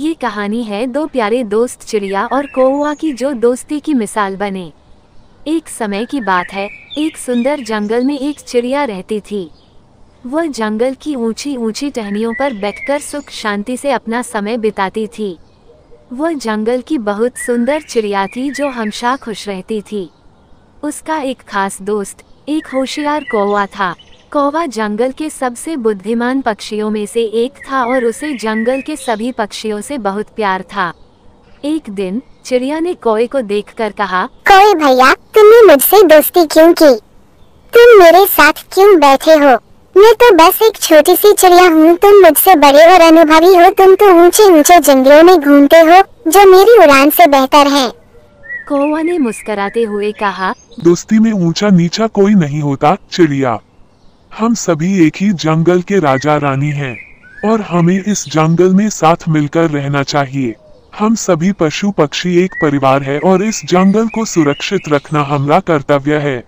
ये कहानी है दो प्यारे दोस्त चिड़िया और कौवा की जो दोस्ती की मिसाल बने। एक समय की बात है, एक सुंदर जंगल में एक चिड़िया रहती थी। वह जंगल की ऊंची ऊंची टहनियों पर बैठकर सुख शांति से अपना समय बिताती थी। वह जंगल की बहुत सुंदर चिड़िया थी जो हमेशा खुश रहती थी। उसका एक खास दोस्त एक होशियार कौवा था। कौवा जंगल के सबसे बुद्धिमान पक्षियों में से एक था और उसे जंगल के सभी पक्षियों से बहुत प्यार था। एक दिन चिड़िया ने कौवे को देखकर कहा, कौवे भैया, तुमने मुझसे दोस्ती क्यों की? तुम मेरे साथ क्यों बैठे हो? मैं तो बस एक छोटी सी चिड़िया हूँ, तुम मुझसे बड़े और अनुभवी हो। तुम तो ऊंचे ऊंचे जंगलों में घूमते हो जो मेरी उड़ान से बेहतर है। कौवा ने मुस्कुराते हुए कहा, दोस्ती में ऊंचा नीचा कोई नहीं होता चिड़िया। हम सभी एक ही जंगल के राजा रानी हैं और हमें इस जंगल में साथ मिलकर रहना चाहिए। हम सभी पशु पक्षी एक परिवार है और इस जंगल को सुरक्षित रखना हमारा कर्तव्य है।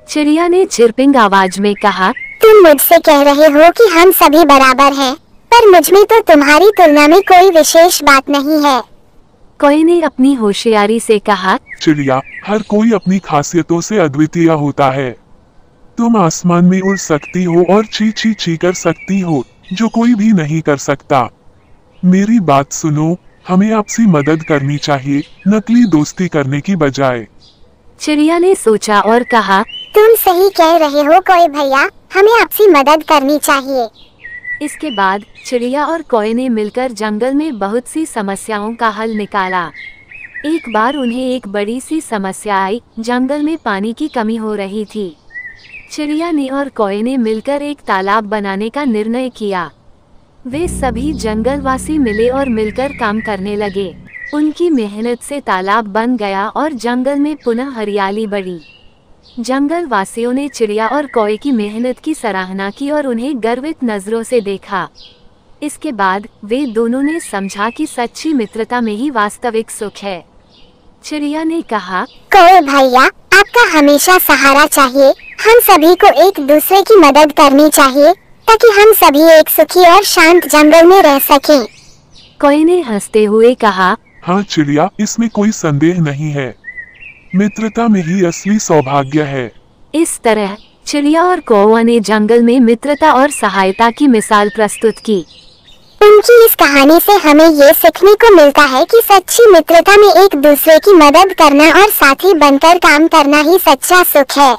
चिड़िया ने चिरपिंग आवाज में कहा, तुम मुझसे कह रहे हो कि हम सभी बराबर हैं, पर मुझमें तो तुम्हारी तुलना में कोई विशेष बात नहीं है। कौवे ने अपनी होशियारी से कहा, चिड़िया, हर कोई अपनी खासियतों से अद्वितीय होता है। तुम आसमान में उड़ सकती हो और ची ची ची कर सकती हो जो कोई भी नहीं कर सकता। मेरी बात सुनो, हमें आपसी मदद करनी चाहिए, नकली दोस्ती करने की बजाय। चिड़िया ने सोचा और कहा, तुम सही कह रहे हो कौवे भैया, हमें आपसी मदद करनी चाहिए। इसके बाद चिड़िया और कौवे ने मिलकर जंगल में बहुत सी समस्याओं का हल निकाला। एक बार उन्हें एक बड़ी सी समस्या आई। जंगल में पानी की कमी हो रही थी। चिड़िया ने और कौवे ने मिलकर एक तालाब बनाने का निर्णय किया। वे सभी जंगलवासी मिले और मिलकर काम करने लगे। उनकी मेहनत से तालाब बन गया और जंगल में पुनः हरियाली बढ़ी। जंगल वासियों ने चिड़िया और कौवे की मेहनत की सराहना की और उन्हें गर्वित नजरों से देखा। इसके बाद वे दोनों ने समझा कि सच्ची मित्रता में ही वास्तविक सुख है। चिड़िया ने कहा, कौवे भैया, आपका हमेशा सहारा चाहिए। हम सभी को एक दूसरे की मदद करनी चाहिए ताकि हम सभी एक सुखी और शांत जंगल में रह सकें। कौवे ने हंसते हुए कहा, हाँ चिड़िया, इसमें कोई संदेह नहीं है। मित्रता में ही असली सौभाग्य है। इस तरह चिड़िया और कौवा ने जंगल में मित्रता और सहायता की मिसाल प्रस्तुत की। उनकी इस कहानी से हमें ये सीखने को मिलता है कि सच्ची मित्रता में एक दूसरे की मदद करना और साथी बनकर काम करना ही सच्चा सुख है।